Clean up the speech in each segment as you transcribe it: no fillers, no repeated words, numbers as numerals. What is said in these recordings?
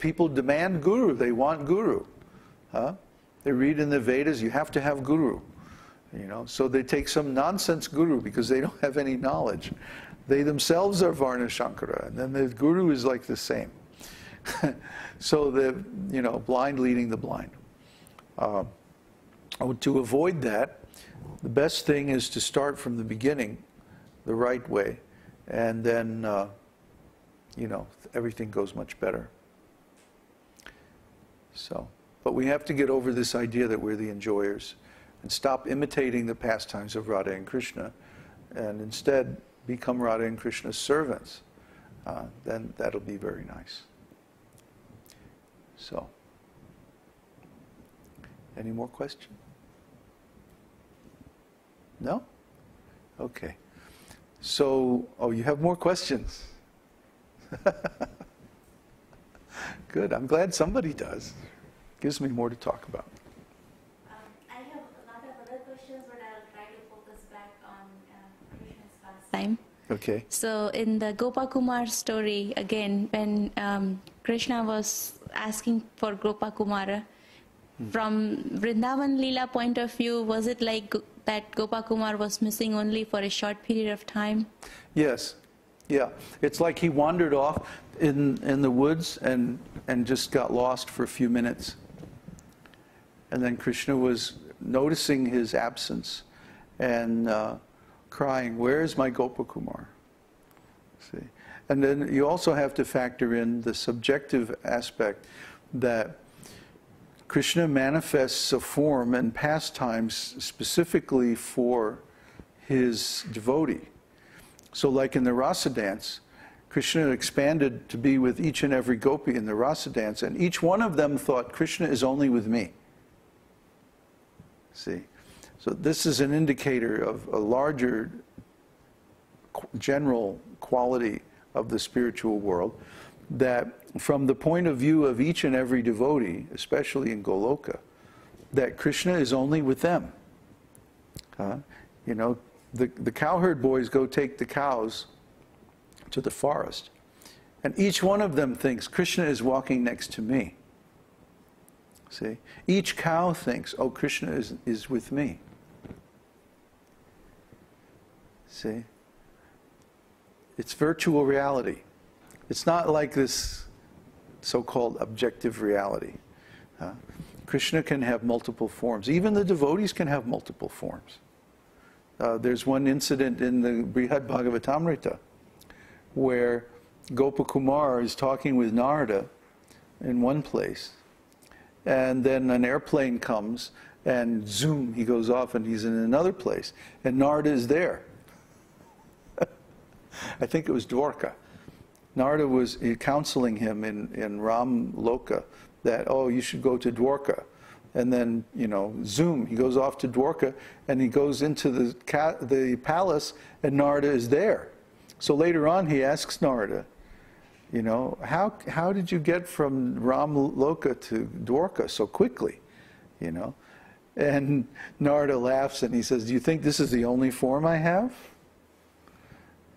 people demand guru. They want guru. Huh? They read in the Vedas, you have to have guru. You know, so they take some nonsense guru because they don't have any knowledge. They themselves are Varna Shankara, and then the guru is like the same. So the, you know, blind leading the blind. To avoid that, the best thing is to start from the beginning, the right way, and then, you know, everything goes much better. So, but we have to get over this idea that we're the enjoyers and stop imitating the pastimes of Radha and Krishna, and instead become Radha and Krishna's servants. Then that'll be very nice. So, any more questions? No? Okay. So, oh, you have more questions. Good. I'm glad somebody does. Gives me more to talk about. I have a lot of other questions, but I'll try to focus back on Krishna's pastime. Okay. So in the Gopakumar story, again, when Krishna was asking for Gopakumara, from Vrindavan Leela point of view, was it like that Gopakumar was missing only for a short period of time? Yes. Yeah. It's like he wandered off in the woods and just got lost for a few minutes. And then Krishna was noticing his absence and crying, "Where is my Gopakumar?" See? And then you also have to factor in the subjective aspect that Krishna manifests a form and pastimes specifically for his devotee. So like in the rasa dance, Krishna expanded to be with each and every gopi in the rasa dance, and each one of them thought, Krishna is only with me. See? So this is an indicator of a larger general quality of the spiritual world, that from the point of view of each and every devotee, especially in Goloka, that Krishna is only with them. You know, the cowherd boys go take the cows to the forest, and each one of them thinks, Krishna is walking next to me. See? Each cow thinks, oh, Krishna is with me. See? It's virtual reality. It's not like this so-called objective reality. Krishna can have multiple forms. Even the devotees can have multiple forms. There's one incident in the Bṛhad-Bhāgavatamṛta where Gopakumar is talking with Narada in one place, and then an airplane comes and zoom, he goes off and he's in another place, and Narada is there. I think it was Dwarka. Narada was counseling him in Ram Loka that, oh, you should go to Dwarka. And then, you know, zoom, he goes off to Dwarka and he goes into the palace and Narada is there. So later on he asks Narada, you know, how did you get from Ram Loka to Dwarka so quickly, you know? And Narada laughs and he says, do you think this is the only form I have?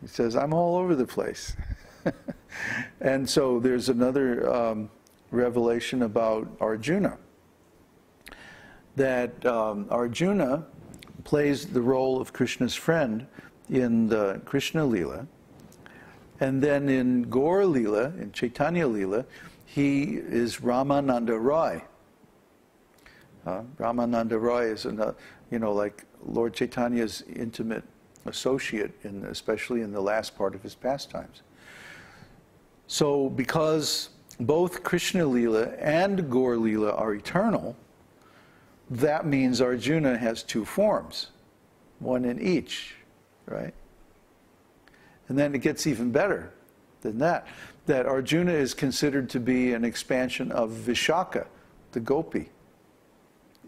He says, I'm all over the place. And so there's another revelation about Arjuna, that Arjuna plays the role of Krishna's friend in the Krishna Leela, and then in Gaur Leela, in Chaitanya Leela, he is Ramananda Rai. Ramananda Rai is, you know, like Lord Chaitanya's intimate associate, especially in the last part of his pastimes. So because both Krishna Leela and Gaur Leela are eternal, that means Arjuna has two forms, one in each, right? And then it gets even better than that, that Arjuna is considered to be an expansion of Vishaka, the gopi,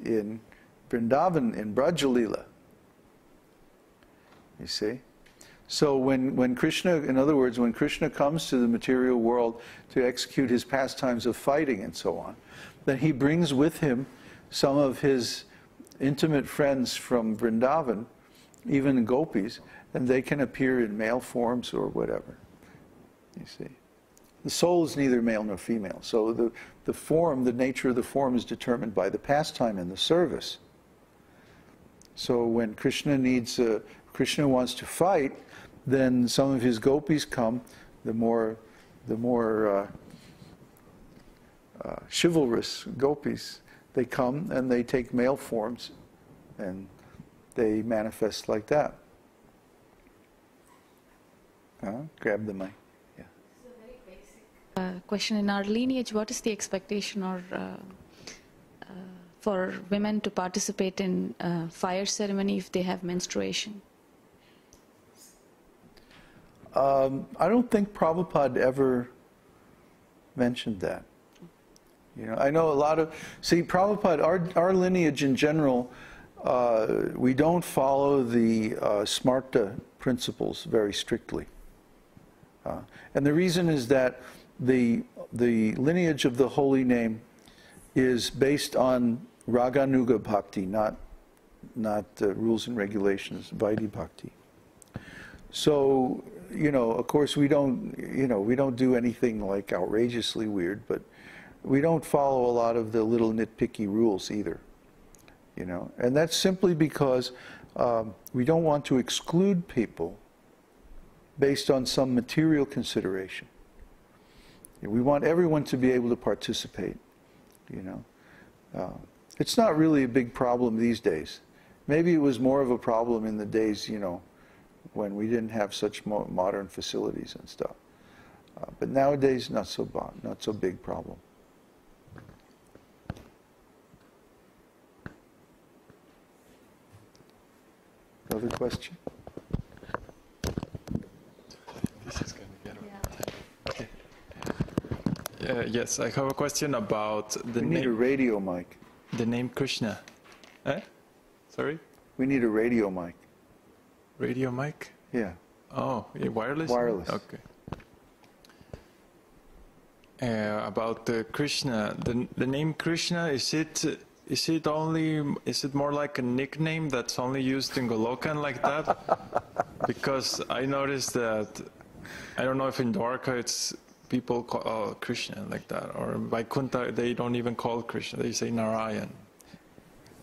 in Vrindavan, in Braja Leela. You see? So when Krishna, in other words, when Krishna comes to the material world to execute his pastimes of fighting and so on, then he brings with him some of his intimate friends from Vrindavan, even gopis, and they can appear in male forms or whatever. You see? The soul is neither male nor female. So the form, the nature of the form is determined by the pastime and the service. So when Krishna wants to fight, then some of his gopis come, the more chivalrous gopis, they come and they take male forms and they manifest like that. Grab the mic. Yeah. This is a very basic question. In our lineage, what is the expectation for women to participate in fire ceremony if they have menstruation? I don't think Prabhupada ever mentioned that. You know, I know a lot of, see, Prabhupada, our lineage in general, we don't follow the smarta principles very strictly. And the reason is that the lineage of the holy name is based on raganuga bhakti, not rules and regulations, vaidhi bhakti. So, you know, of course we don't do anything like outrageously weird, but we don't follow a lot of the little nitpicky rules either. You know, and that's simply because we don't want to exclude people based on some material consideration. We want everyone to be able to participate, you know. It's not really a big problem these days. Maybe it was more of a problem in the days, you know, when we didn't have such modern facilities and stuff. But nowadays, not so big problem. Another question? This is going to get okay. Yes, I have a question about the name. We need a radio mic. The name Krishna. Sorry? We need a radio mic. Radio mic? Yeah. Oh, wireless? Wireless. Okay. About Krishna, the name Krishna, is it more like a nickname that's only used in Goloka and like that? Because I noticed that, I don't know if in Dwarka it's people call Krishna like that, or Vaikuntha they don't even call Krishna, they say Narayan.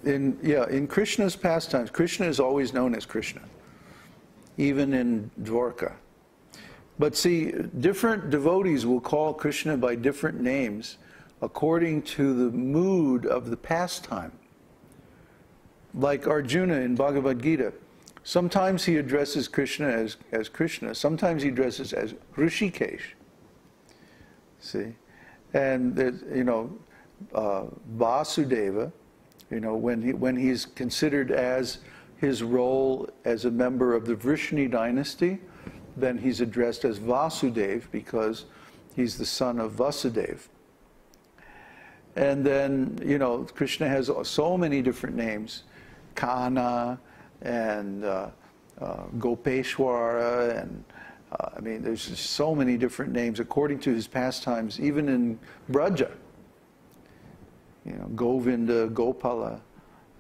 In Krishna's pastimes, Krishna is always known as Krishna, even in Dwarka. But see, different devotees will call Krishna by different names according to the mood of the pastime. Like Arjuna in Bhagavad-gītā, sometimes he addresses Krishna as Krishna, sometimes he addresses as Rishikesh. See? And there's, you know, Vasudeva, you know, when he's considered as his role as a member of the Vrishni dynasty, then he's addressed as Vasudev because he's the son of Vasudeva. And then, you know, Krishna has so many different names, Kana and Gopeshwara, and I mean, there's just so many different names according to his pastimes, even in Braja. You know, Govinda, Gopala.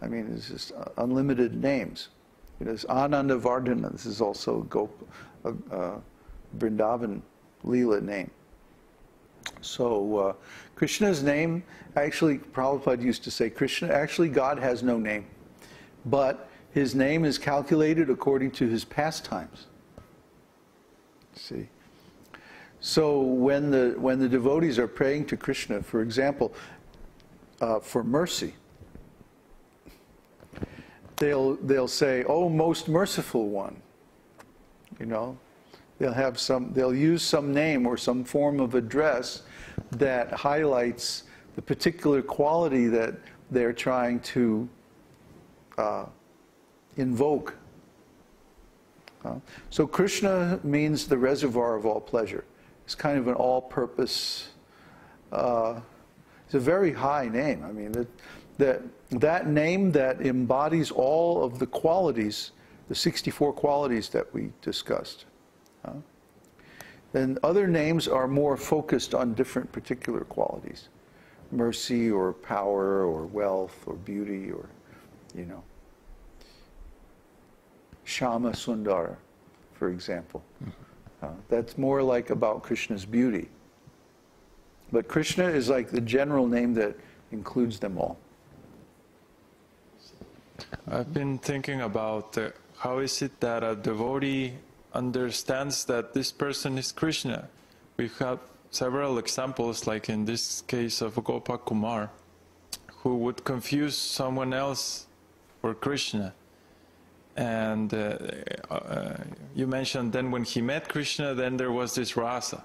I mean, it's just unlimited names. There's Ananda Vardhana. This is also Vrindavan Leela name. So Krishna's name, actually, Prabhupada used to say, Krishna, actually God has no name. But his name is calculated according to his pastimes. See? So when the devotees are praying to Krishna, for example, for mercy, they'll say, "Oh, most merciful one." You know, they'll use some name or some form of address that highlights the particular quality that they're trying to invoke. So Krishna means the reservoir of all pleasure. It's kind of an all-purpose. It's a very high name. I mean, that name that embodies all of the qualities, the 64 qualities that we discussed. Then other names are more focused on different particular qualities. Mercy or power or wealth or beauty or, you know. Shama Sundara, for example. That's more like about Krishna's beauty. But Krishna is like the general name that includes them all. I've been thinking about how is it that a devotee understands that this person is Krishna. We have several examples, like in this case of Gopakumar, who would confuse someone else for Krishna. And you mentioned then when he met Krishna, then there was this rasa.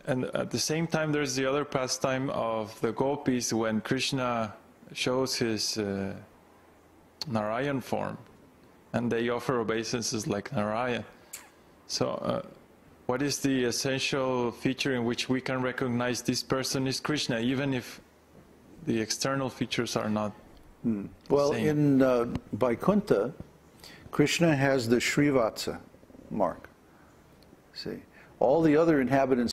And at the same time, there's the other pastime of the gopis when Krishna shows his Narayan form, and they offer obeisances like Narayan. So what is the essential feature in which we can recognize this person is Krishna, even if the external features are not Well, same? in Vaikuntha, Krishna has the Srivatsa mark. See, all the other inhabitants